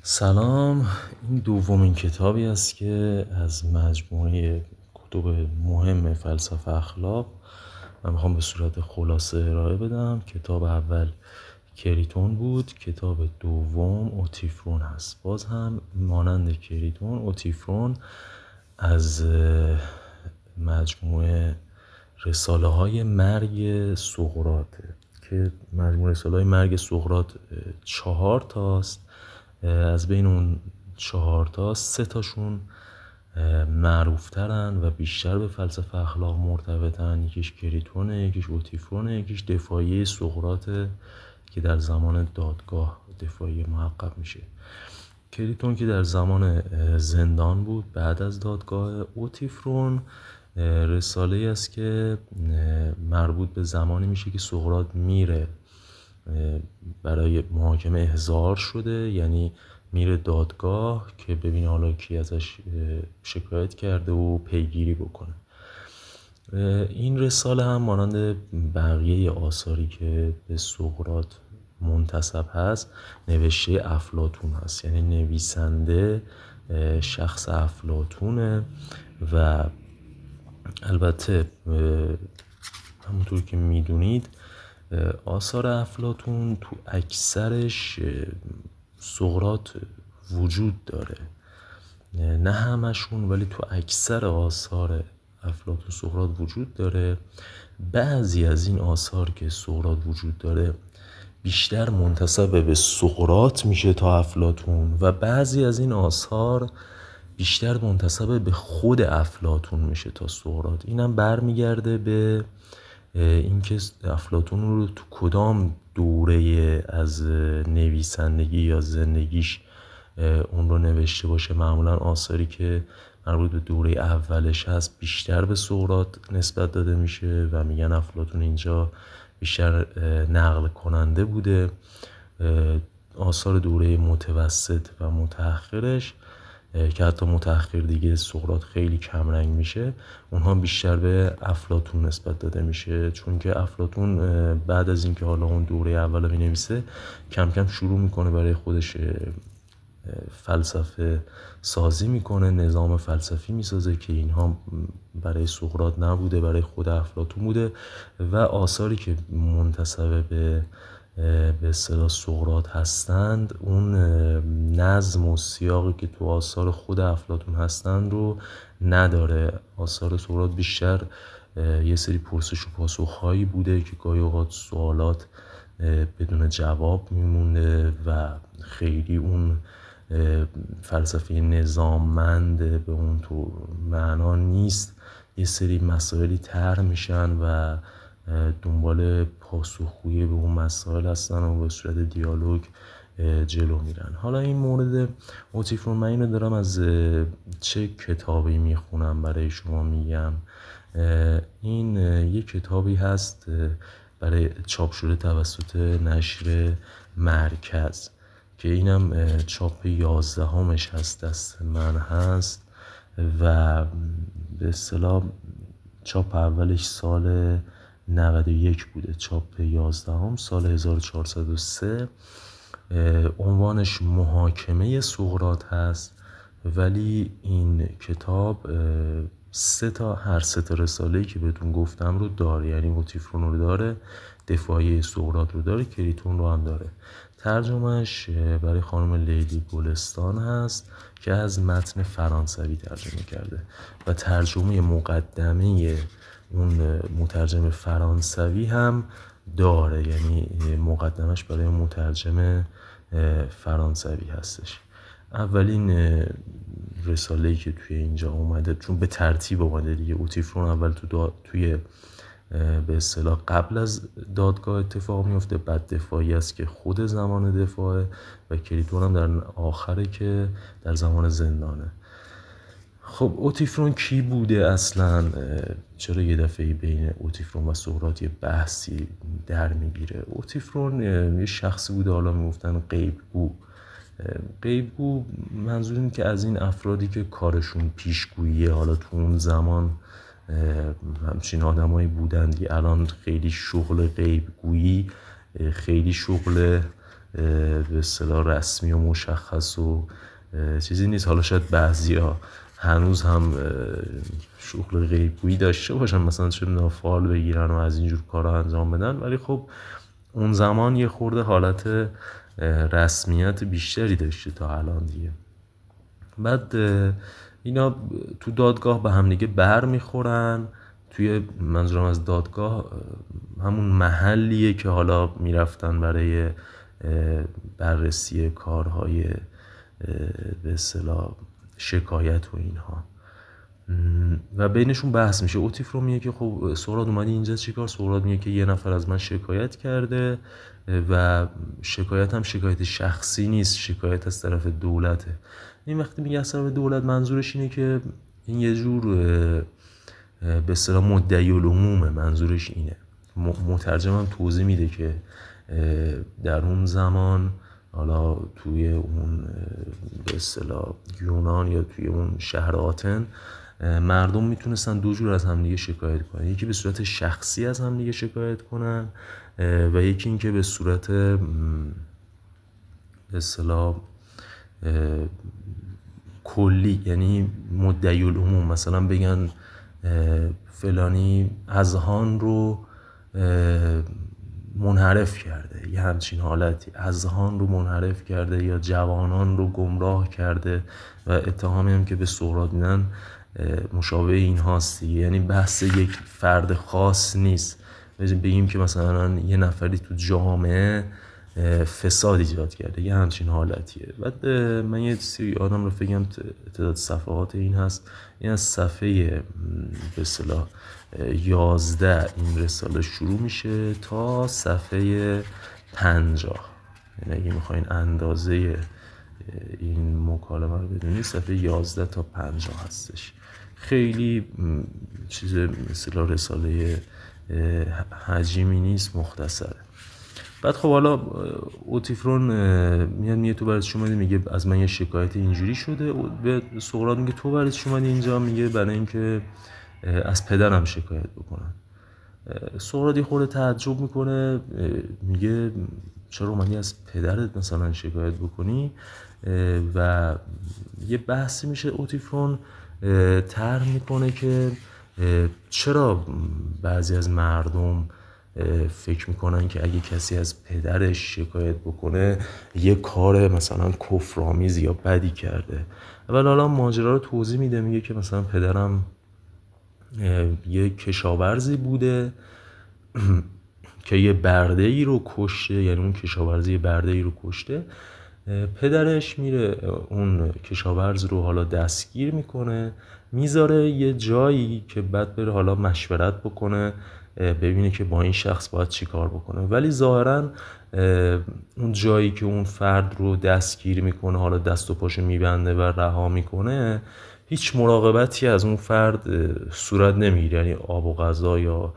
سلام. این دومین کتابی است که از مجموعه کتب مهم فلسفه اخلاق من میخوام به صورت خلاصه ارائه بدم. کتاب اول کریتون بود، کتاب دوم اوتیفرون هست. باز هم مانند کریتون، اوتیفرون از مجموعه رساله های مرگ سقراطه که مجموعه رساله های مرگ سقراط 4 تاست. از بین اون 4 تا 3 تاشون معروف ترن و بیشتر به فلسفه اخلاق مرتبطن. یکیش کریتونه، یکیش اوتیفرونه، یکیش دفاعیه سقراطه که در زمان دادگاه دفاعیه محقق میشه. کریتون که در زمان زندان بود بعد از دادگاه. اوتیفرون رساله است که مربوط به زمانی میشه که سقراط میره برای محاکمه احضار شده، یعنی میره دادگاه که ببینه حالا کی ازش شکایت کرده و پیگیری بکنه. این رساله هم مانند بقیه آثاری که به سقراط منتسب هست نوشته افلاطون هست، یعنی نویسنده شخص افلاطونه و البته همونطور که میدونید آثار افلاطون تو اکثرش سقراط وجود داره، نه همشون ولی تو اکثر آثار افلاطون سقراط وجود داره. بعضی از این آثار که سقراط وجود داره بیشتر منتسب به سقراط میشه تا افلاطون و بعضی از این آثار بیشتر منتسب به خود افلاطون میشه تا سقراط. اینم برمیگرده به اینکه افلاطون رو تو کدام دوره از نویسندگی یا زندگیش اون رو نوشته باشه. معمولا آثاری که مربوط به دوره اولش هست بیشتر به سقراط نسبت داده میشه و میگن افلاطون اینجا بیشتر نقل کننده بوده. آثار دوره متوسط و متأخرش که حتی متأخر دیگه سقراط خیلی کمرنگ میشه، اونها بیشتر به افلاطون نسبت داده میشه، چون که افلاطون بعد از اینکه حالا اون دوره اول رو مینویسه کم کم شروع میکنه برای خودش فلسفه سازی میکنه، نظام فلسفی میسازه که اینها برای سقراط نبوده، برای خود افلاطون بوده و آثاری که منتسب به اصطلاح سقراط هستند اون نظم و سیاقی که تو آثار خود افلاطون هستند رو نداره. آثار سقراط بیشتر یه سری پرسش و پاسخ‌هایی بوده که گاهی اوقات سوالات بدون جواب میمونده و خیلی اون فلسفه نظاممند به اون تو معنا نیست. یه سری مسائلی طرح میشن و دنبال پاسخگویی به اون مسائل هستن و به صورت دیالوگ جلو میرن. حالا این مورد اوتیفرون من اینو دارم از چه کتابی میخونم برای شما میگم. این یک کتابی هست برای چاپ شده توسط نشر مرکز که اینم چاپ 11 هست دست من هست و به اصطلاح چاپ اولش سال 91 بوده، چاپ 11 سال 1403. عنوانش محاکمه سقراط هست ولی این کتاب هر سه تا رساله‌ای که بهتون گفتم رو داره، یعنی اوتیفرون رو داره، دفاعیه سقراط رو داره، کریتون رو هم داره. ترجمهش برای خانم لیلی گلستان هست که از متن فرانسوی ترجمه کرده و ترجمه مقدمه اون مترجم فرانسوی هم داره، یعنی مقدمش برای مترجم فرانسوی هستش. اولین رساله‌ای که توی اینجا اومده، چون به ترتیب اومده دیگه، اوتیفرون اول توی به اصطلاح قبل از دادگاه اتفاق میفته، بعد دفاعی است که خود زمان دفاعه و کریتون هم در آخره که در زمان زندانه. خب اوتیفرون کی بوده اصلا؟ چرا یه دفعه بین اوتیفرون و سقراط یه بحثی در میگیره؟ اوتیفرون یه شخصی بوده، حالا میگفتن غیبگو. غیبگو منظور این که از این افرادی که کارشون پیشگوییه، حالا تو اون زمان همچین آدمایی بودن. الان خیلی شغل غیبگویی خیلی شغل به اصطلاح رسمی و مشخص و چیزی نیست. حالا شاید بعضیا هنوز هم شغل غیبگویی داشته باشن، مثلا چه فال بگیرن و از اینجور کارا انجام بدن، ولی خب اون زمان یه خورده حالت رسمیت بیشتری داشته تا الان دیگه. بعد اینا تو دادگاه به هم دیگه بر میخورن. توی منظورم از دادگاه همون محلیه که حالا میرفتن برای بررسی کارهای به اصطلاح شکایت و اینها، و بینشون بحث میشه. اوتیفرو میگه که خب سهراد اومدی اینجا چیکار؟ سهراد میگه که یه نفر از من شکایت کرده و شکایت هم شکایت شخصی نیست، شکایت از طرف دولته. این وقتی میگه از طرف دولت منظورش اینه که این یه جور به اصطلاح مدعی العمومه، منظورش اینه. مترجمم توضیح میده که در اون زمان حالا توی اون به اصطلاح یونان یا توی اون شهر آتن مردم میتونستن دو جور از همدیگه شکایت کنن، یکی به صورت شخصی از همدیگه شکایت کنن و یکی این که به صورت به اصطلاح کلی، یعنی مدعی العموم. مثلا بگن فلانی اذهان رو منحرف کرده، یه همچین حالتی، اذهان رو منحرف کرده یا جوانان رو گمراه کرده، و اتهامی هم که به سهراد میدن مشابه این هاست دیگه. یعنی بحث یک فرد خاص نیست، بگیم که مثلا یه نفری تو جامعه فساد ایجاد کرده، یه همچین حالتیه. بعد من یه سری آدم رو بگم تعداد صفحات این هست. این از صفحه به اصطلاح 11 این رساله شروع میشه تا صفحه 50. یعنی اگه میخواین اندازه این مکالمه رو بدونید صفحه 11 تا 50 هستش. خیلی چیز مثلا رساله حجیمی نیست، مختصره. بعد خب حالا اوتیفرون میاد تو برای شما میگه از من یه شکایت اینجوری شده. به سهراد میگه تو برای شما اینجا؟ میگه برای اینکه از پدرم شکایت بکنم. سهراد یه خورده تعجب میکنه، میگه چرا اومدی از پدرت مثلا شکایت بکنی؟ و یه بحثی میشه. اوتیفرون طرح میکنه که چرا بعضی از مردم فکر میکنن که اگه کسی از پدرش شکایت بکنه یه کار مثلا کفرآمیز یا بدی کرده. اول حالا ماجرا رو توضیح میده، میگه که مثلا پدرم یه کشاورزی بوده که یه برده ای رو کشته، یعنی اون کشاورزی برده ای رو کشته. پدرش میره اون کشاورز رو حالا دستگیر میکنه، میذاره یه جایی که بعد بره حالا مشورت بکنه، ببینه که با این شخص باید چی کار بکنه. ولی ظاهراً اون جایی که اون فرد رو دستگیر میکنه، حالا دست و پاشو میبنده و رها میکنه، هیچ مراقبتی از اون فرد صورت نمیگیره. یعنی آب و غذا یا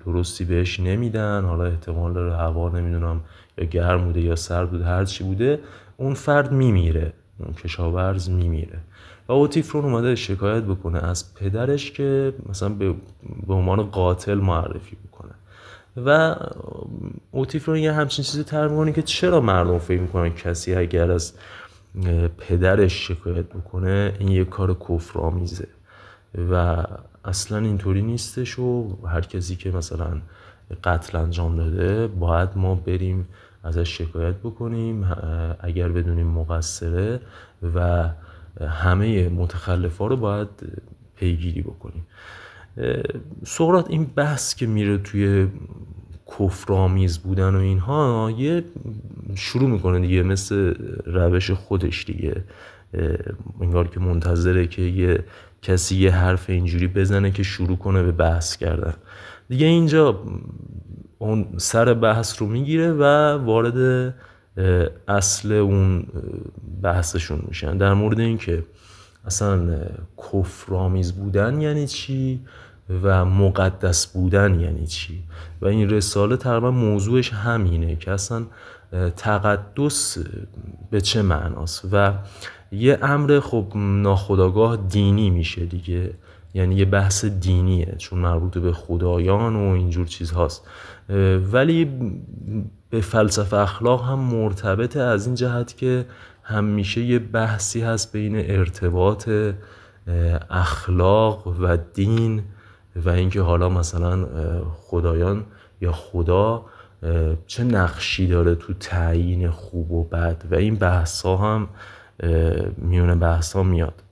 درستی بهش نمیدن، حالا احتمال داره هوا نمیدونم یا گرم بوده یا سرد بوده، هر چی بوده اون فرد میمیره، اون کشاورز میمیره. و اوتیفرون اومده شکایت بکنه از پدرش که مثلا به عنوان قاتل معرفی بکنه. و اوتیفرون یه همچین چیزی طرح میکنه که چرا مردم فکر میکنن کسی اگر از پدرش شکایت بکنه این یه کار کفرآمیزه، و اصلا اینطوری نیستش و هر کسی که مثلا قتل انجام داده باید ما بریم ازش شکایت بکنیم اگر بدونیم مقصره، و همه متخلفا رو باید پیگیری بکنیم. سقراط این بحث که میره توی کفرآمیز بودن و اینها یه شروع میکنه دیگه، مثل روش خودش دیگه، انگار که منتظره که یه کسی یه حرف اینجوری بزنه که شروع کنه به بحث کردن دیگه. اینجا اون سر بحث رو میگیره و وارد اصل اون بحثشون میشن در مورد این که اصلا کفرآمیز بودن یعنی چی و مقدس بودن یعنی چی. و این رساله تقریبا موضوعش همینه که اصلا تقدس به چه معناست، و یه امر خب ناخودآگاه دینی میشه دیگه، یعنی یه بحث دینیه چون مربوط به خدایان و اینجور چیز هاست. ولی به فلسفه اخلاق هم مرتبطه، از این جهت که همیشه یه بحثی هست بین ارتباط اخلاق و دین و اینکه حالا مثلا خدایان یا خدا چه نقشی داره تو تعیین خوب و بد و این بحث ها هم میونه بحث ها میاد.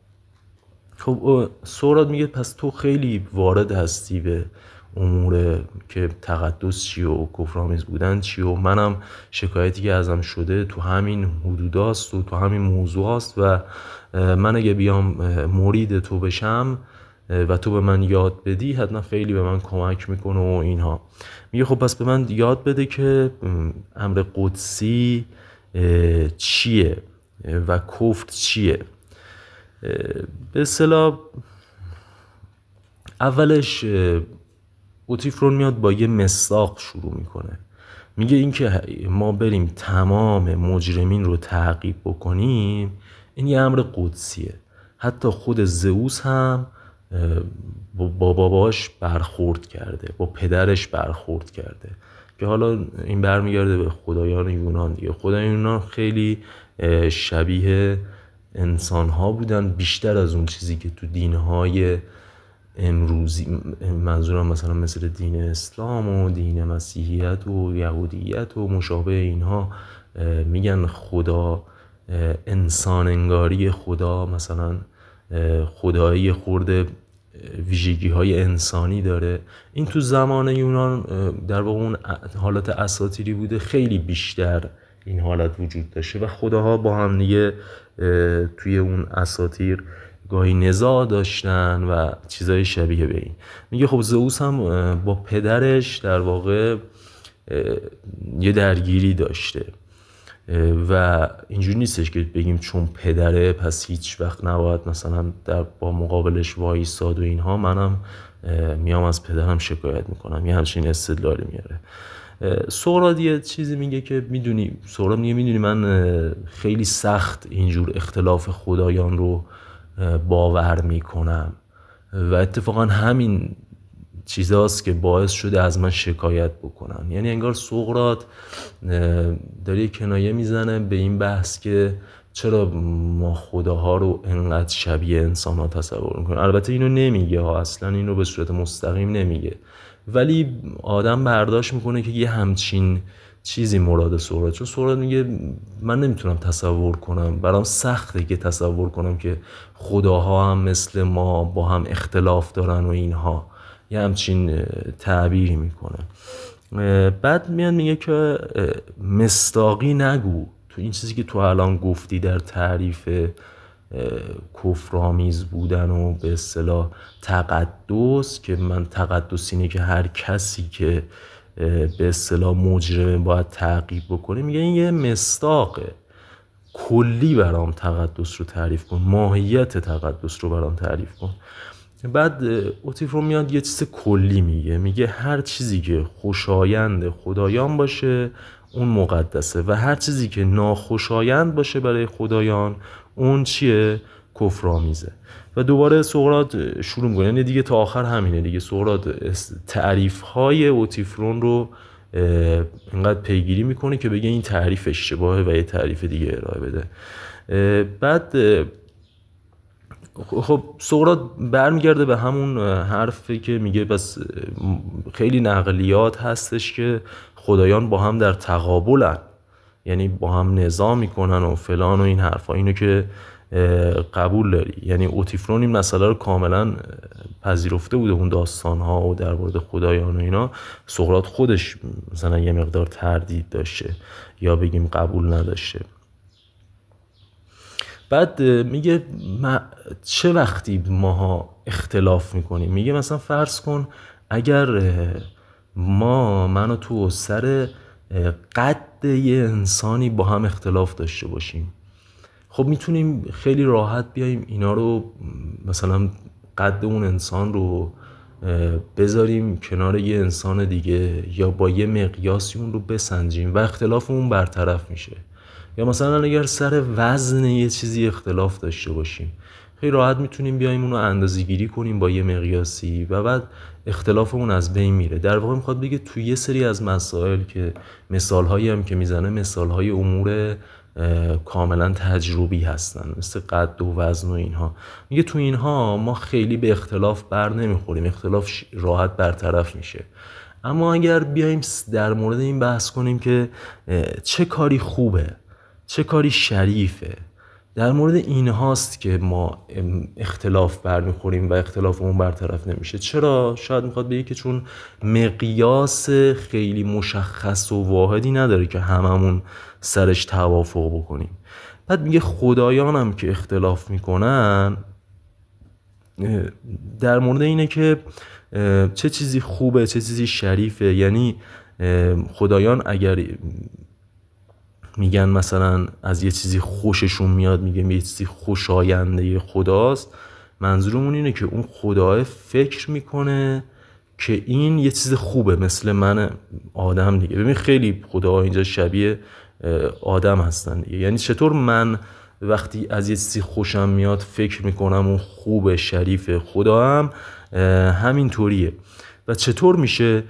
خب سقراط میگه پس تو خیلی وارد هستی به امور که تقدس چی و کفرآمیز بودن چی و منم شکایتی که ازم شده تو همین حدوداست و تو همین موضوع است و من اگه بیام مرید تو بشم و تو به من یاد بدی حتما خیلی به من کمک میکنه و اینها. میگه خب پس به من یاد بده که امر قدسی چیه و کفر چیه. به اصطلاح اولش اوتیفرون میاد با یه مصداق شروع میکنه، میگه این که ما بریم تمام مجرمین رو تعقیب بکنیم این یه امر قدسیه. حتی خود زئوس هم با باباش برخورد کرده، با پدرش برخورد کرده، که حالا این برمیگرده به خدایان یونان دیگه. خدایان یونان خیلی شبیه انسان ها بودن، بیشتر از اون چیزی که تو دینهای امروزی، منظورم مثلا مثل دین اسلام و دین مسیحیت و یهودیت و مشابه اینها میگن خدا انسان انگاری، خدا مثلا خدایی خورده ویژگی های انسانی داره. این تو زمان یونان در واقع اون حالت اساطیری بوده، خیلی بیشتر این حالت وجود داشته و خداها با هم دیگه توی اون اساطیر گاهی نزاع داشتن و چیزای شبیه به این. میگه خب زئوس هم با پدرش در واقع یه درگیری داشته و اینجوری نیستش که بگیم چون پدره پس هیچ وقت نباید مثلا با مقابلش وایساد و اینها. منم میام از پدرم شکایت میکنم، یه همچین استدلالی میاره. سقراط یه چیزی میگه که میدونی، سقراط میگه میدونی من خیلی سخت اینجور اختلاف خدایان رو باور میکنم و اتفاقا همین چیزاست که باعث شده از من شکایت بکنن. یعنی انگار سقراط داره کنایه میزنه به این بحث که چرا ما خداها رو انقدر شبیه انسان ها تصور میکنیم. البته اینو نمیگه ها، اصلا اینو به صورت مستقیم نمیگه، ولی آدم برداشت میکنه که یه همچین چیزی مراد سقراط. چون سقراط میگه من نمیتونم تصور کنم، برام سخته که تصور کنم که خداها هم مثل ما با هم اختلاف دارن و اینها، یه همچین تعبیری میکنه. بعد میاد میگه که مصداقی نگو. تو این چیزی که تو الان گفتی در تعریف کفرآمیز بودن و به اصطلاح تقدس، که من تقدس اینه که هر کسی که به اصطلاح مجرمه باید تعقیب بکنه، میگه این یه مصداقه. کلی برام تقدس رو تعریف کن، ماهیت تقدس رو برام تعریف کن. بعد اوتیفرون میاد یه چیز کلی میگه هر چیزی که خوشایند خدایان باشه اون مقدسه و هر چیزی که ناخوشایند باشه برای خدایان اون چیه؟ کفرآمیزه. و دوباره سقراط شروع می‌کنه، یعنی دیگه تا آخر همینه دیگه. سقراط تعریف‌های اوتیفرون رو اینقدر پیگیری میکنه که بگه این تعریف اشتباهه و یه تعریف دیگه ارائه بده. بعد خب سقراط برمیگرده به همون حرفی که میگه بس خیلی نقلیات هستش که خدایان با هم در تقابلن، یعنی با هم نزاع میکنن و فلان و این حرفا. اینو که قبول داری؟ یعنی اوتیفرون این مسئله رو کاملا پذیرفته بوده، اون داستان‌ها و در مورد خدایان و اینا. سقراط خودش مثلا یه مقدار تردید داشته یا بگیم قبول نداشته. بعد میگه چه وقتی ماها اختلاف میکنیم؟ میگه مثلا فرض کن اگر من و تو سر قد یه انسانی با هم اختلاف داشته باشیم، خب میتونیم خیلی راحت بیایم اینا رو مثلا قد اون انسان رو بذاریم کنار یه انسان دیگه یا با یه مقیاسی اون رو بسنجیم و اختلافمون برطرف میشه. یا مثلا اگر سر وزن یه چیزی اختلاف داشته باشیم، خیلی راحت میتونیم بیایم اونو اندازه‌گیری کنیم با یه مقیاسی و بعد اختلافمون از بین میره. در واقع میخواد بگه توی یه سری از مسائل که مثالهایی هم که میزنه مثالهای امور کاملا تجربی هستن، مثل قد و وزن و اینها. میگه تو اینها ما خیلی به اختلاف بر نمیخوریم، اختلاف راحت برطرف میشه. اما اگر بیایم در مورد این بحث کنیم که چه کاری خوبه، چه کاری شریفه، در مورد این هاست که ما اختلاف برمیخوریم و اختلافمون برطرف نمیشه. چرا؟ شاید میخواد بگه که چون مقیاس خیلی مشخص و واحدی نداره که هممون سرش توافق بکنیم. بعد میگه خدایان هم که اختلاف میکنن در مورد اینه که چه چیزی خوبه، چه چیزی شریفه. یعنی خدایان اگر میگن مثلا از یه چیزی خوششون میاد، میگه یه چیزی خوشاینده خداست، منظورمون اینه که اون خداه فکر میکنه که این یه چیز خوبه، مثل من آدم دیگه. ببین خیلی خداها اینجا شبیه آدم هستن دیگه. یعنی چطور من وقتی از یه چیزی خوشم میاد فکر میکنم اون خوبه، شریفه، خدا هم همین طوریه. و چطور میشه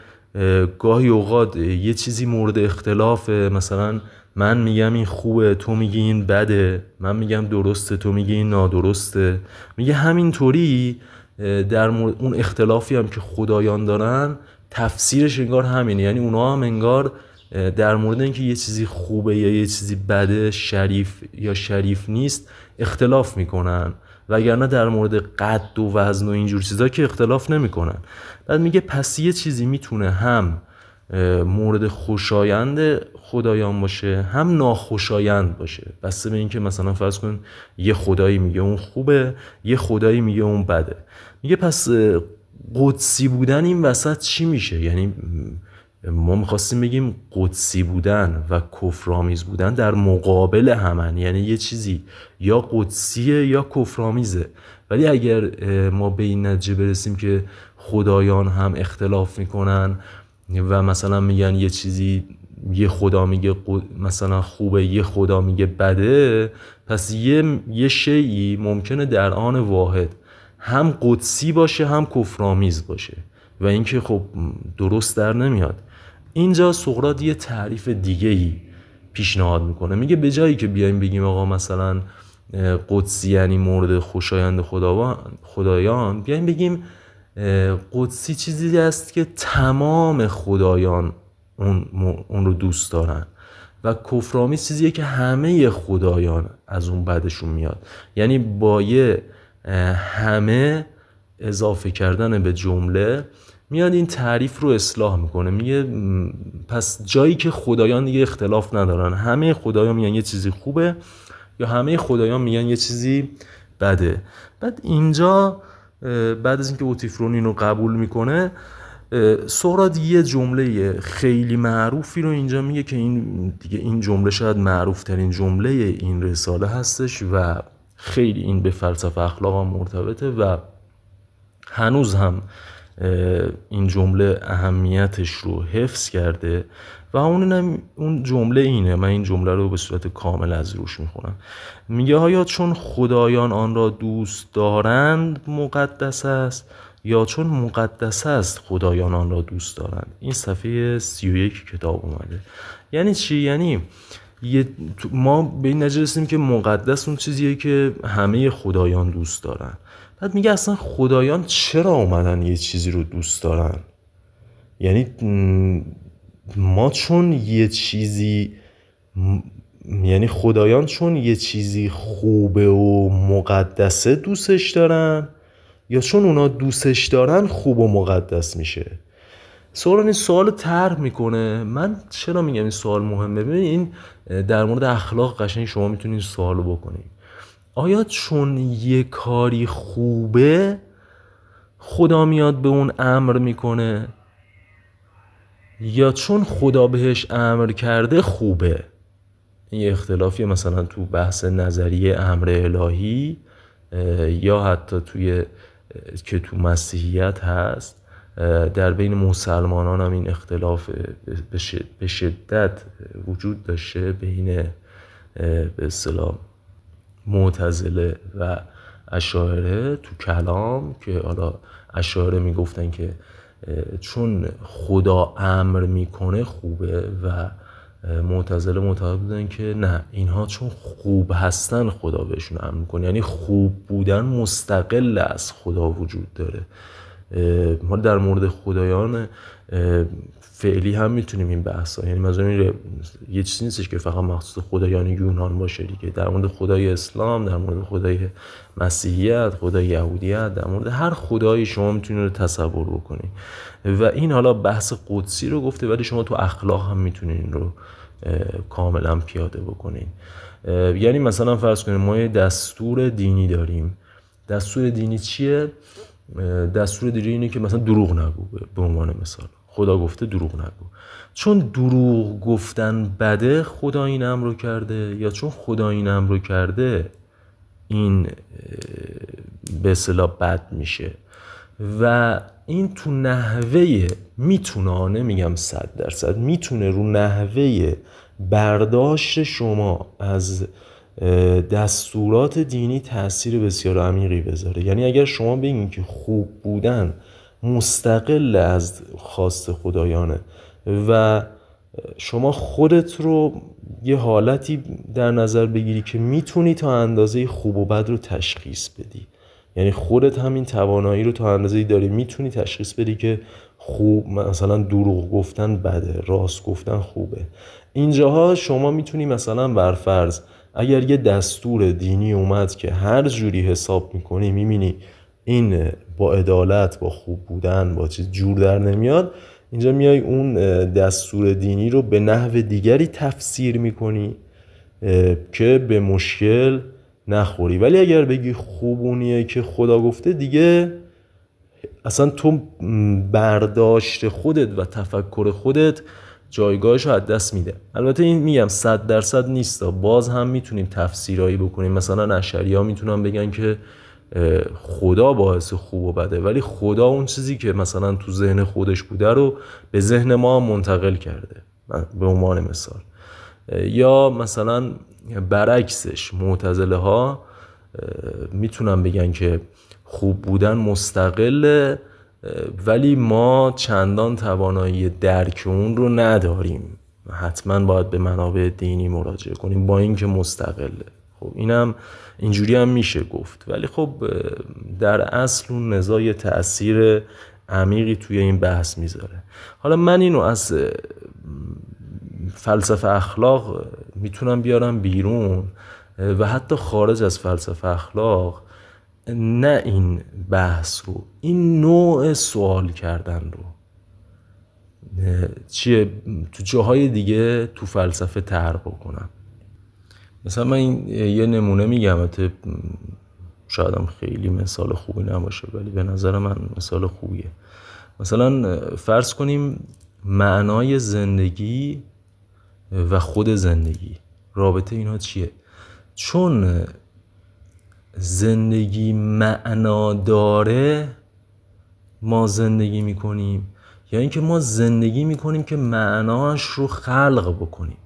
گاهی اوقات یه چیزی مورد اختلافه، مثلا من میگم این خوبه، تو میگی این بده، من میگم درسته، تو میگی این نادرسته. میگه همینطوری در مورد اون اختلافی هم که خدایان دارن تفسیرش انگار همینه. یعنی اونا هم انگار در مورد اینکه یه چیزی خوبه یا یه چیزی بده، شریف یا شریف نیست، اختلاف میکنن، وگرنه در مورد قد و وزن و اینجور چیزا که اختلاف نمیکنن. بعد میگه پس یه چیزی میتونه هم مورد خوشایند خدایان باشه، هم ناخوشایند باشه، بسته به این که مثلا فرض کن یه خدایی میگه اون خوبه، یه خدایی میگه اون بده. میگه پس قدسی بودن این وسط چی میشه؟ یعنی ما میخواستیم بگیم قدسی بودن و کفرآمیز بودن در مقابل همن، یعنی یه چیزی یا قدسیه یا کفرآمیزه. ولی اگر ما به این نتیجه برسیم که خدایان هم اختلاف میکنن و مثلا میگن یه چیزی، یه خدا میگه مثلا خوبه، یه خدا میگه بده، پس یه شیئی ممکنه در آن واحد هم قدسی باشه هم کفرآمیز باشه و اینکه خب درست در نمیاد. اینجا سقراط یه تعریف دیگه‌ای پیشنهاد میکنه. میگه به جایی که بیایم بگیم آقا مثلا قدسی یعنی مورد خوشایند خدایان، بیایم بگیم قدسی چیزی است که تمام خدایان اون رو دوست دارن و کفرآمیز چیزیه که همه خدایان از اون بعدشون میاد. یعنی با یه همه اضافه کردن به جمله میاد این تعریف رو اصلاح میکنه. میگه پس جایی که خدایان دیگه اختلاف ندارن، همه خدایان میگن یه چیزی خوبه یا همه خدایان میگن یه چیزی بده. بعد اینجا بعد از اینکه اوتیفرون اینو قبول میکنه، سقراط یه جمله خیلی معروفی رو اینجا میگه که این جمله شاید معروف ترین جمله این رساله هستش و خیلی این به فلسفه اخلاق هم مرتبطه و هنوز هم این جمله اهمیتش رو حفظ کرده و اون جمله اینه. من این جمله رو به صورت کامل از روش میخونم. میگه آیا چون خدایان آن را دوست دارند مقدس است یا چون مقدس است خدایان آن را دوست دارند؟ این صفحه 31 کتاب اومده. یعنی چی؟ یعنی ما به این نتیجه رسیدیم که مقدس اون چیزیه که همه خدایان دوست دارن. بعد میگه اصلا خدایان چرا اومدن یه چیزی رو دوست دارن؟ یعنی ما چون یه چیزی، یعنی خدایان چون یه چیزی خوبه و مقدسه دوستش دارن یا چون اونا دوستش دارن خوب و مقدس میشه؟ سوال این سوال طرح میکنه. من چرا میگم این سوال مهمه؟ ببین این در مورد اخلاق قشنگ شما میتونید سوالو بکنید. آیا چون یه کاری خوبه خدا میاد به اون امر میکنه یا چون خدا بهش امر کرده خوبه؟ این یه اختلافیه مثلا تو بحث نظریه امر الهی یا حتی که تو مسیحیت هست. در بین مسلمانان هم این اختلاف به شدت وجود داشته بین به اصطلاح معتزله و اشاعره تو کلام، که حالا اشاعره میگفتن که چون خدا امر میکنه خوبه و معتزله معتقد بودن که نه، اینها چون خوب هستن خدا بهشون امر میکنه، یعنی خوب بودن مستقل از خدا وجود داره. ما در مورد خدایان فعلی هم میتونیم این بحثا، یعنی مثلا یه چیزی نیستش که فقط مخصوص خدایان یونان باشه دیگه، در مورد خدای اسلام، در مورد خدای مسیحیت، خدای یهودیت، در مورد هر خدایی شما میتونید رو تصور بکنید. و این حالا بحث قدسی رو گفته، ولی شما تو اخلاق هم میتونید این رو کاملا پیاده بکنید. یعنی مثلا فرض کنید ما یه دستور دینی داریم. دستور دینی چیه؟ دستور دینی اینه که مثلا دروغ نگو، به عنوان مثال خدا گفته دروغ نگو. چون دروغ گفتن بده خدا این امر رو کرده، یا چون خدا این امر رو کرده این به اصطلاح بد میشه؟ و این تو نحوه میتونه، نمیگم 100%، میتونه رو نحوه برداشت شما از دستورات دینی تأثیر بسیار عمیقی بذاره. یعنی اگر شما بگین که خوب بودن مستقل از خواست خدایانه و شما خودت رو یه حالتی در نظر بگیری که میتونی تا اندازه خوب و بد رو تشخیص بدی، یعنی خودت همین توانایی رو تا اندازه‌ای داری میتونی تشخیص بدی که خوب، مثلا دروغ گفتن بده، راست گفتن خوبه. اینجاها شما میتونی مثلا برفرض اگر یه دستور دینی اومد که هر جوری حساب میکنی میبینی این با عدالت، با خوب بودن، با چیز جور در نمیاد، اینجا میای اون دستور دینی رو به نحو دیگری تفسیر میکنی که به مشکل نخوری. ولی اگر بگی خوبونیه که خدا گفته، دیگه اصلا تو برداشت خودت و تفکر خودت جایگاهش رو از دست میده. البته این میگم 100% نیست، باز هم میتونیم تفسیرایی بکنیم. مثلا اشعری‌ها میتونن بگن که خدا باعث خوب و بده، ولی خدا اون چیزی که مثلا تو ذهن خودش بوده رو به ذهن ما منتقل کرده، به عنوان مثال. یا مثلا برعکسش معتزله ها میتونن بگن که خوب بودن مستقله، ولی ما چندان توانایی درک اون رو نداریم، حتما باید به منابع دینی مراجعه کنیم با اینکه مستقله. خب اینم اینجوری هم میشه گفت، ولی خب در اصل اون نزاع تأثیر عمیقی توی این بحث میذاره. حالا من اینو از فلسفه اخلاق میتونم بیارم بیرون و حتی خارج از فلسفه اخلاق، نه این بحث رو، این نوع سوال کردن رو چیه تو جاهای دیگه تو فلسفه طرح بکنم. مثلا من یه نمونه میگم، شاید هم خیلی مثال خوبی نباشه ولی به نظر من مثال خوبیه. مثلا فرض کنیم معنای زندگی و خود زندگی، رابطه اینها چیه؟ چون زندگی معنا داره ما زندگی میکنیم، یا اینکه ما زندگی میکنیم که معناش رو خلق بکنیم؟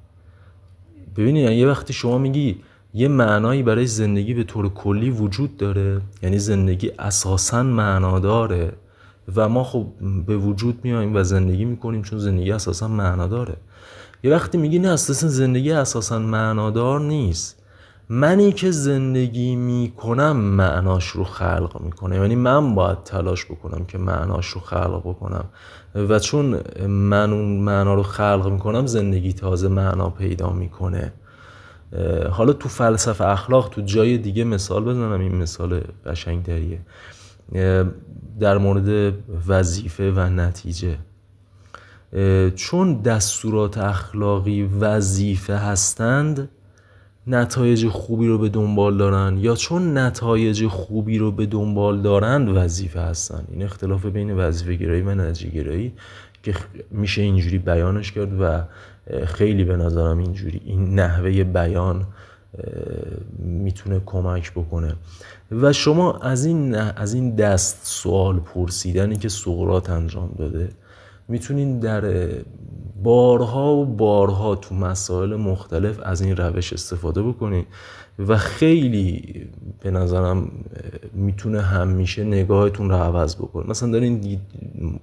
ببینید یه وقتی شما میگی یه معنایی برای زندگی به طور کلی وجود داره، یعنی زندگی اساساً معنا داره و ما خب به وجود میاییم و زندگی میکنیم چون زندگی اساساً معنا داره. یه وقتی میگی نه، اساساً زندگی اساساً معنادار نیست، منی که زندگی میکنم معناش رو خلق میکنه، یعنی من باید تلاش بکنم که معناش رو خلق بکنم و چون من اون معنا رو خلق میکنم زندگی تازه معنا پیدا میکنه. حالا تو فلسفه اخلاق تو جای دیگه مثال بزنم، این مثال قشنگ‌تریه، در مورد وظیفه و نتیجه. چون دستورات اخلاقی وظیفه هستند نتایج خوبی رو به دنبال دارن، یا چون نتایج خوبی رو به دنبال دارند وظیفه هستن. این اختلاف بین وظیفه گرایی و نتیجه گرایی که میشه اینجوری بیانش کرد و خیلی به نظرم اینجوری این نحوه بیان میتونه کمک بکنه. و شما از این دست سوال پرسیدنی که سقراط انجام داده میتونین در بارها و بارها تو مسائل مختلف از این روش استفاده بکنید و خیلی به نظرم میتونه همیشه نگاهتون رو عوض بکنه. مثلا دارین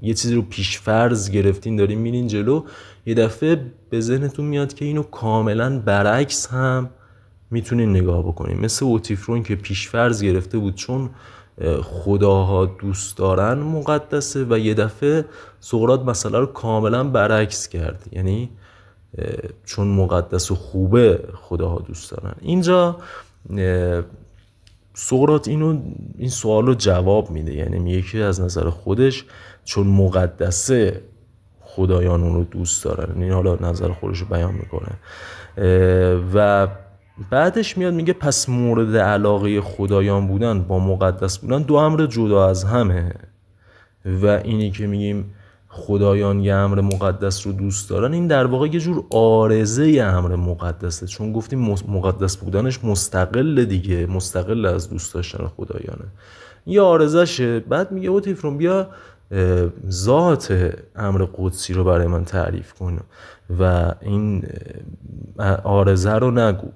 یه چیزی رو پیشفرض گرفتین، دارین میرین جلو، یه دفعه به ذهنتون میاد که اینو کاملا برعکس هم میتونین نگاه بکنین. مثل اوتیفرون که پیشفرض گرفته بود چون خداها دوست دارن مقدسه و یه دفعه سقراط مسئله رو کاملا برعکس کرد، یعنی چون مقدس و خوبه خداها دوست دارن. اینجا سقراط این سوال رو جواب میده، یعنی میگه که از نظر خودش چون مقدسه خدایان اون رو دوست دارن، این حالا نظر خودش رو بیان میکنه و بعدش میاد میگه پس مورد علاقه خدایان بودن با مقدس بودن دو امر جدا از همه و اینی که میگیم خدایان یه امر مقدس رو دوست دارن، این در واقع یه جور عارضه یه امر مقدسه، چون گفتیم مقدس بودنش مستقل دیگه، مستقل از دوست داشتن خدایانه، یه عارضشه. بعد میگه اوتیفرون بیا ذات امر قدسی رو برای من تعریف کن و این عارضه رو نگو.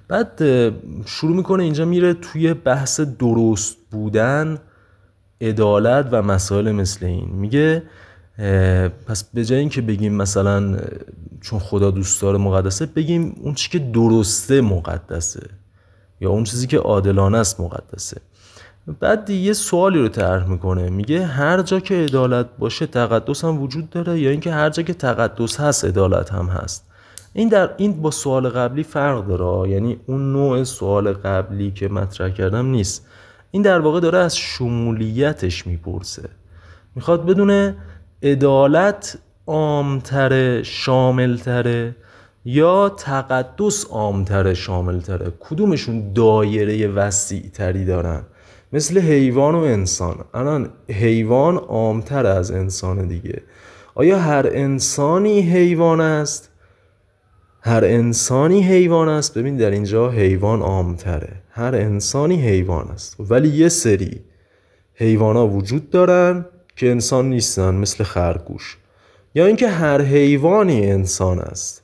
بعد شروع میکنه اینجا میره توی بحث درست بودن، عدالت و مسائل مثل این. میگه پس به جای این که بگیم مثلا چون خدا دوست داره مقدسه، بگیم اون چیزی که درسته مقدسه یا اون چیزی که عادلانه است مقدسه. بعد یه سوالی رو طرح میکنه، میگه هر جا که عدالت باشه تقدس هم وجود داره یا اینکه هر جا که تقدس هست عدالت هم هست؟ این با سوال قبلی فرق داره، یعنی اون نوع سوال قبلی که مطرح کردم نیست. این در واقع داره از شمولیتش میپرسه، میخواد بدونه عدالت عامتره شاملتره یا تقدس عامتره شاملتره، کدومشون دایره وسیع تری دارن؟ مثل حیوان و انسان، الان حیوان عامتر از انسان دیگه، آیا هر انسانی حیوان است؟ هر انسانی حیوان است؟ ببین در اینجا حیوان عامتره، هر انسانی حیوان است، ولی یه سری حیوانا وجود دارن که انسان نیستن مثل خرگوش. یا اینکه هر حیوانی انسان است.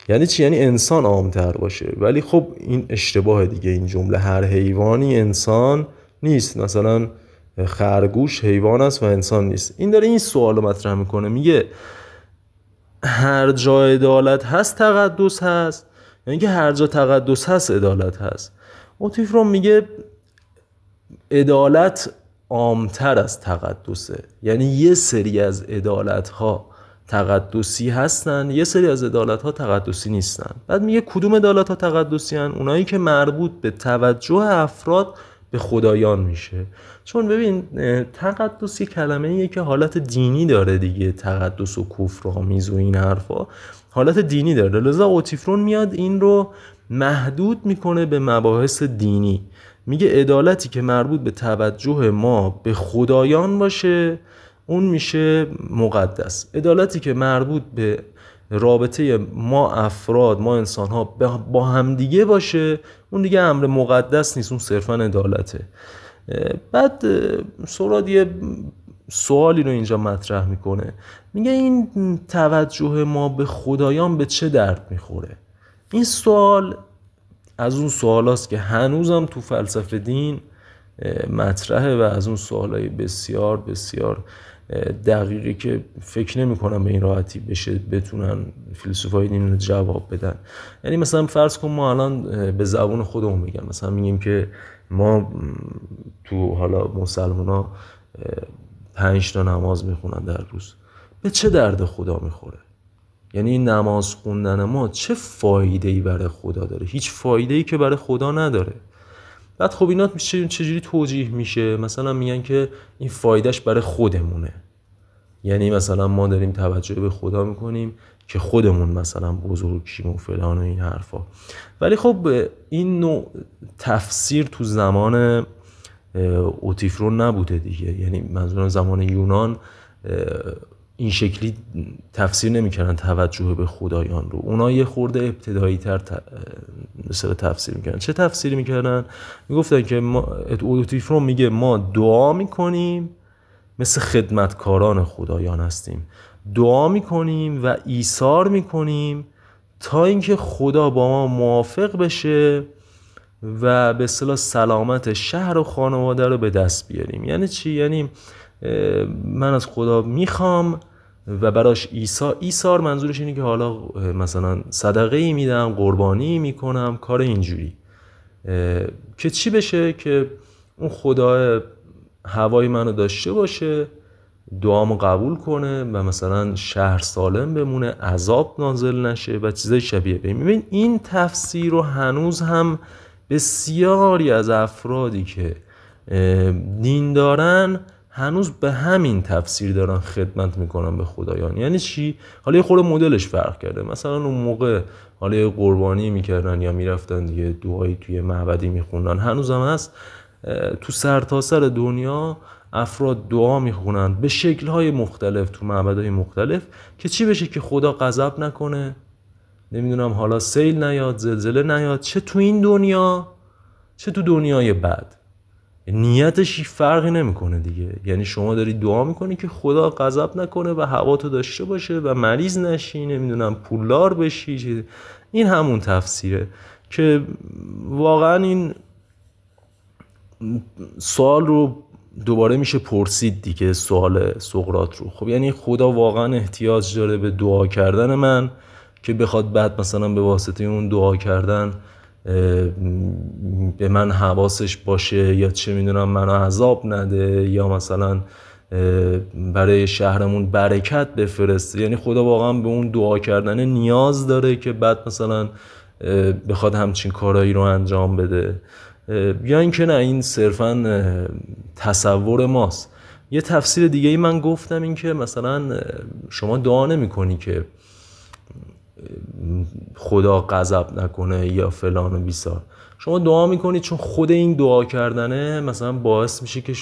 یعنی چی؟ یعنی انسان عامتر باشه، ولی خب این اشتباه دیگه، این جمله هر حیوانی انسان نیست، مثلا خرگوش حیوان است و انسان نیست. این داره این سوالو مطرح میکنه، میگه هر جا عدالت هست تقدس هست، یعنی که هر جا تقدس هست عدالت هست. اوتیفرون میگه عدالت عامتر از تقدسه، یعنی یه سری از عدالت ها تقدسی هستن، یه سری از عدالت ها تقدسی نیستن. بعد میگه کدوم عدالت ها تقدسی هن؟ اونایی که مربوط به توجه افراد به خدایان میشه. چون ببین تقدس یه کلمه ایه که حالت دینی داره دیگه، تقدس و کفر و آمیز و این حرفا حالت دینی داره، لذا اوتیفرون میاد این رو محدود میکنه به مباحث دینی. میگه عدالتی که مربوط به توجه ما به خدایان باشه اون میشه مقدس، عدالتی که مربوط به رابطه ما افراد، ما انسان ها با همدیگه باشه اون دیگه امر مقدس نیست، اون صرفا عدالته. بعد سقراط یه سوالی رو اینجا مطرح میکنه، میگه این توجه ما به خدایان به چه درد میخوره؟ این سوال از اون سوال هاست که هنوزم تو فلسفه دین مطرحه و از اون سوالای بسیار بسیار دقیقی که فکر نمی کنم به این راحتی بتونن فیلسوفای دین رو جواب بدن. یعنی مثلا فرض کن ما الان به زبان خودمون میگم، مثلا میگیم که ما تو حالا مسلمونا 5 تا نماز میخونن در روز، به چه درد خدا میخوره؟ یعنی این نماز خوندن ما چه فایده‌ای برای خدا داره؟ هیچ فایده‌ای که برای خدا نداره. بعد خب اینا چجوری توجیه میشه؟ مثلا میگن که این فایدهش برای خودمونه، یعنی مثلا ما داریم توجه به خدا میکنیم که خودمون مثلا بزرگ شیم و فلان و این حرفا. ولی خب این نوع تفسیر تو زمان اوتیفرون نبوده دیگه، یعنی منظورم زمان یونان این شکلی تفسیر نمی‌کردن توجه به خدایان رو، اونا یه خورده ابتدایی تر مثلا تفسیر می‌کردن. چه تفسیری می‌کردن؟ میگفتن که اوتیفرون میگه ما دعا می‌کنیم مثل خدمتکاران خدایان هستیم، دعا میکنیم و ایثار میکنیم تا اینکه خدا با ما موافق بشه و به اصطلاح سلامت شهر و خانواده رو به دست بیاریم. یعنی چی؟ یعنی من از خدا میخوام و براش ایثار منظورش اینه که حالا مثلا صدقه ای میدم، قربانی میکنم، کار اینجوری که چی بشه؟ که اون خدا هوای منو داشته باشه، دعامو قبول کنه و مثلا شهر سالم بمونه، عذاب نازل نشه و چیزای شبیه به این. ببین این تفسیر رو هنوز هم بسیاری از افرادی که دین دارن هنوز به همین تفسیر دارن خدمت میکنن به خدایان. یعنی چی؟ حالا یه خورده مدلش فرق کرده. مثلا اون موقع حالا یه قربانی میکردن یا میرفتن دیگه دعایی توی معبدی میخوندن، هنوز هم هست. تو سرتاسر دنیا افراد دعا میخونن به شکل‌های مختلف تو معبدهای مختلف که چی بشه؟ که خدا غضب نکنه، نمیدونم حالا سیل نیاد، زلزله نیاد، چه تو این دنیا چه تو دنیای بعد. نیتش فرقی نمیکنه دیگه. یعنی شما داری دعا میکنی که خدا غضب نکنه و هوا تو داشته باشه و مریض نشی، نمیدونم پولدار بشی. این همون تفسیره که واقعا این سوال رو دوباره میشه پرسید دیگه، سوال سقراط رو. خب یعنی خدا واقعا احتیاج داره به دعا کردن من که بخواد بعد مثلا به واسطه اون دعا کردن به من حواسش باشه یا چه میدونم منو عذاب نده یا مثلا برای شهرمون برکت بفرسته؟ یعنی خدا واقعا به اون دعا کردن نیاز داره که بعد مثلا بخواد همچین کارایی رو انجام بده؟ یا اینکه نه، این صرفا تصور ماست. یه تفسیر دیگه ای من گفتم این که مثلا شما دعا نمی کنی که خدا غضب نکنه یا فلان و بیسار، شما دعا میکنید چون خود این دعا کردنه مثلا باعث میشه که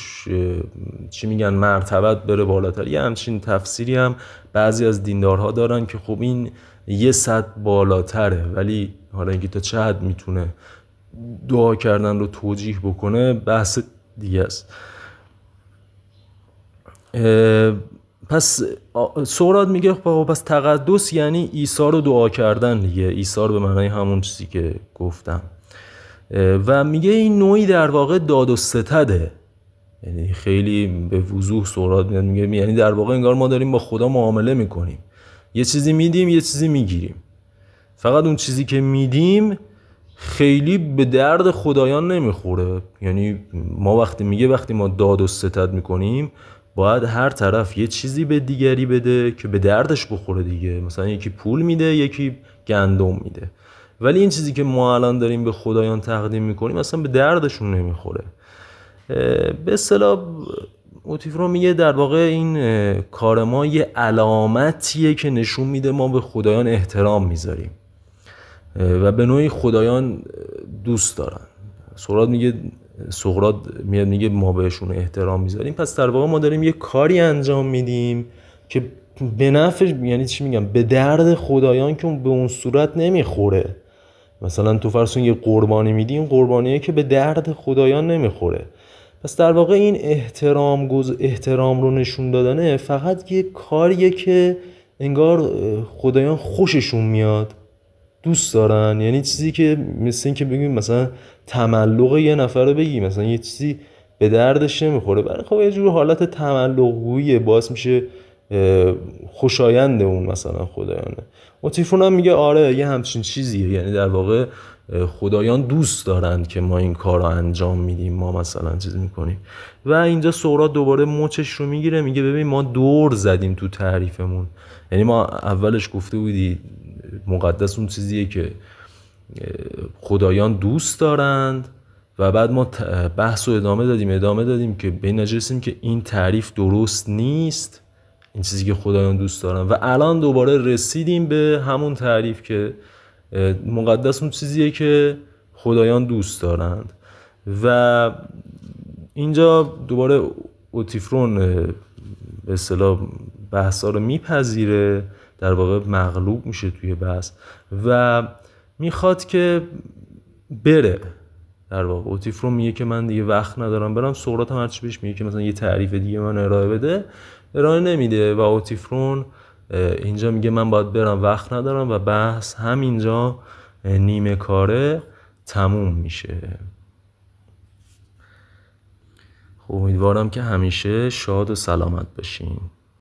چی میگن مرتبت بره بالاتر. یه همچین تفسیری هم بعضی از دیندارها دارن که خب این یه سطح بالاتره، ولی حالا اینکه تا چه حد میتونه دعا کردن رو توجیه بکنه بحث دیگه است. پس سقراط میگه پس تقدس یعنی ایثار و دعا کردن دیگه، ایثار به معنای همون چیزی که گفتم. و میگه این نوعی در واقع داد و ستده. یعنی خیلی به وضوح سقراط میگه یعنی در واقع انگار ما داریم با خدا معامله میکنیم، یه چیزی میدیم یه چیزی میگیریم. فقط اون چیزی که میدیم خیلی به درد خدایان نمیخوره. یعنی ما وقتی ما داد و ستد میکنیم باید هر طرف یه چیزی به دیگری بده که به دردش بخوره دیگه. مثلا یکی پول میده، یکی گندم میده، ولی این چیزی که ما الان داریم به خدایان تقدیم میکنیم اصلا به دردشون نمیخوره. به اصطلاح اوتیفرون میگه در واقع این کار ما یه علامتیه که نشون میده ما به خدایان احترام میذاریم و به نوعی خدایان دوست دارن. سقراط میگه ما بهشون احترام میذاریم، پس در واقع ما داریم یه کاری انجام میدیم که به نفع، یعنی چی میگم، به درد خدایان که به اون صورت نمیخوره. مثلا تو فرض کن یه قربانی میدی، این قربانیه که به درد خدایان نمیخوره. پس در واقع این احترام رو نشون دادنه فقط یه کاریه که انگار خدایان خوششون میاد، دوست دارن. یعنی چیزی که مثل این که بگیم مثلا تملق یه نفر رو بگی مثلا یه چیزی به دردش نمیخوره، برای خب یه جور حالت تملق‌گویی باعث میشه خوشایند اون مثلا خدایانه. اوتیفرون هم میگه آره یه همچین چیزیه. یعنی در واقع خدایان دوست دارن که ما این کار رو انجام میدیم، ما مثلا چیز میکنیم. و اینجا سقراط دوباره مچش رو میگیره، میگه ببین ما دور زدیم تو تعریفمون. یعنی ما اولش گفته بودی مقدس اون چیزیه که خدایان دوست دارند و بعد ما بحث رو ادامه دادیم که به این نتیجه که این تعریف درست نیست، این چیزی که خدایان دوست دارن. و الان دوباره رسیدیم به همون تعریف که مقدس اون چیزیه که خدایان دوست دارند. و اینجا دوباره اوتیفرون به اصطلاح بحثا رو میپذیره، در واقع مغلوب میشه توی بحث و میخواد که بره. در واقع اوتیفرون میگه که من دیگه وقت ندارم برم. سقراط هم هرچی بهش میگه که مثلا یه تعریف دیگه من ارائه بده، ارائه نمیده و اوتیفرون اینجا میگه من باید برم وقت ندارم و بحث همینجا نیمه کاره تموم میشه. خب امیدوارم که همیشه شاد و سلامت باشین.